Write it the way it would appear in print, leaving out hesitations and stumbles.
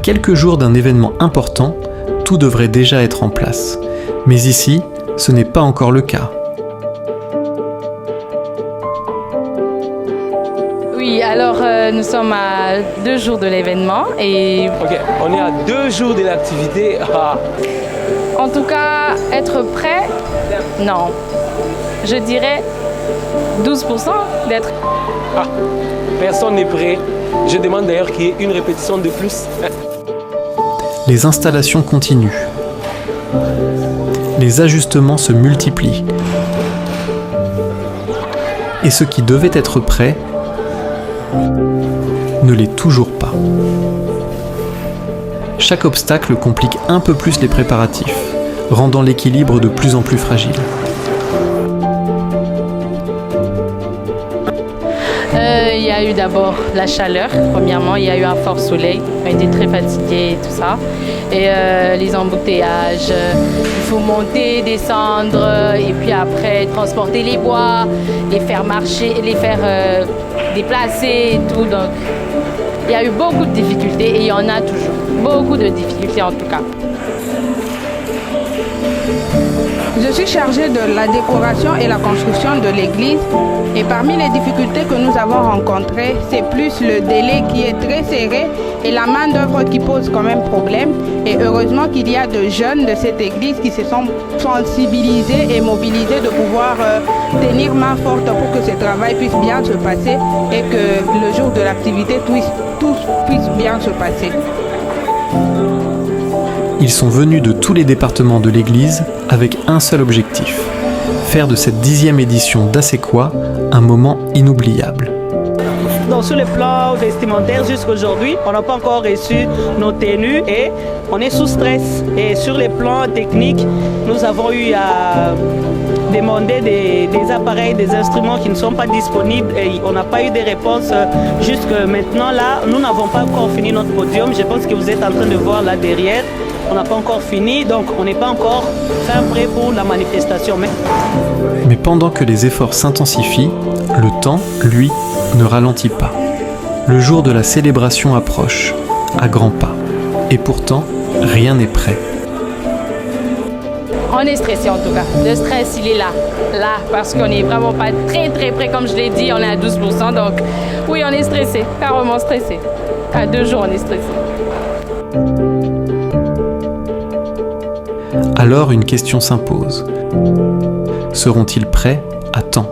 quelques jours d'un événement important, tout devrait déjà être en place. Mais ici, ce n'est pas encore le cas. Oui, alors nous sommes à 2 jours de l'événement et... Ok, on est à 2 jours de l'activité. En tout cas, être prêt, non. Je dirais 12% d'être... Personne n'est prêt. Je demande d'ailleurs qu'il y ait une répétition de plus. Les installations continuent. Les ajustements se multiplient. Et ce qui devait être prêt ne l'est toujours pas. Chaque obstacle complique un peu plus les préparatifs, rendant l'équilibre de plus en plus fragile. Il y a eu d'abord la chaleur, premièrement, il y a eu un fort soleil, on a été très fatigués et tout ça. Et les embouteillages, il faut monter, descendre, et puis après transporter les bois, les faire marcher, les faire déplacer et tout. Donc il y a eu beaucoup de difficultés et il y en a toujours, beaucoup de difficultés en tout cas. Je suis chargée de la décoration et la construction de l'église et parmi les difficultés que nous avons rencontrées, c'est plus le délai qui est très serré et la main d'œuvre qui pose quand même problème. Et heureusement qu'il y a de jeunes de cette église qui se sont sensibilisés et mobilisés de pouvoir tenir main forte pour que ce travail puisse bien se passer et que le jour de l'activité, tout puisse bien se passer. Ils sont venus de tous les départements de l'Église avec un seul objectif, faire de cette 10e édition d'Asséquois un moment inoubliable. Donc sur le plan vestimentaire, jusqu'aujourd'hui, on n'a pas encore reçu nos tenues et on est sous stress. Et sur les plans techniques, nous avons eu à demander des appareils, des instruments qui ne sont pas disponibles et on n'a pas eu de réponse jusque maintenant. Là, nous n'avons pas encore fini notre podium. Je pense que vous êtes en train de voir là derrière. On n'a pas encore fini, donc on n'est pas encore fin prêt pour la manifestation. Mais pendant que les efforts s'intensifient, le temps, lui, ne ralentit pas. Le jour de la célébration approche, à grands pas. Et pourtant, rien n'est prêt. On est stressé en tout cas. Le stress, il est là. Là, parce qu'on n'est vraiment pas très près, comme je l'ai dit, on est à 12%. Donc oui, on est stressé, carrément stressé. À 2 jours, on est stressé. Alors une question s'impose. Seront-ils prêts à temps ?